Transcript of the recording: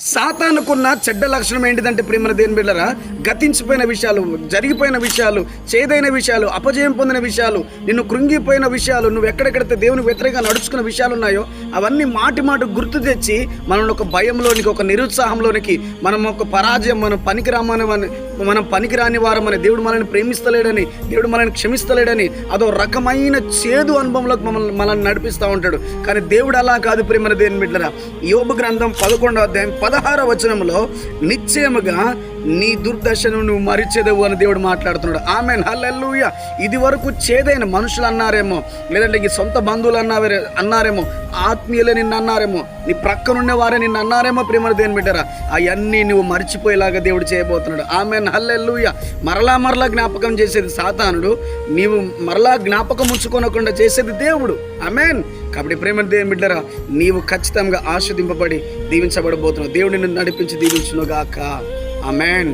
సాతానుకున్న చెడ్డ లక్షణం ఏంటిదంటే ప్రేమల దేవుని బిడ్డలారా, గతించిపోయిన విషయాలు, జరిగిపోయిన విషయాలు, చేదైన విషయాలు, అపజయం పొందిన విషయాలు, నిన్ను కృంగిపోయిన విషయాలు, నువ్వు ఎక్కడెక్కడైతే దేవునికి వ్యతిరేకంగా నడుచుకున్న విషయాలు ఉన్నాయో అవన్నీ మాటి గుర్తు తెచ్చి మనల్ని ఒక భయంలోనికి, ఒక నిరుత్సాహంలోనికి, మనం ఒక పరాజయం, మనం పనికిరాని వారమని, దేవుడు మనల్ని ప్రేమిస్తలేడని, దేవుడు మనల్ని క్షమిస్తలేడని, అదో రకమైన చేదు అనుభవంలోకి మనల్ని నడిపిస్తూ ఉంటాడు. కానీ దేవుడు అలా కాదు ప్రేమల దేవుని బిడ్డలారా. యోబు గ్రంథం 11వ అధ్యాయం 16వ వచనంలో నిశ్చయముగా నీ దుర్దశను నువ్వు మరిచేదవు అని దేవుడు మాట్లాడుతున్నాడు. ఆమేన్, హల్లెలూయా. ఇది వరకు చేదైన మనుషులు అన్నారేమో, లేదంటే ఈ సొంత బంధువులు అన్నారేమో, ఆత్మీయులే నిన్ను అన్నారేమో, నీ ప్రక్కనున్న వారే నిన్ను అన్నారేమో ప్రేమల దేవుని బిడ్డరా, అవన్నీ నువ్వు మర్చిపోయేలాగా దేవుడు చేయబోతున్నాడు. ఆమేన్, హల్లెలూయా. మరలా జ్ఞాపకం చేసేది సాతానుడు, నీవు మరలా జ్ఞాపకం ఉంచుకోనకుండా చేసేది దేవుడు. ఆమేన్. కాబట్టి ప్రేమ దేవుని బిడ్డరా, నీవు ఖచ్చితంగా ఆశీర్వదింపబడి దీవించబడబోతున్నావు. దేవుడు నిన్ను నడిపించి దీవించునుగాక. ఆమేన్.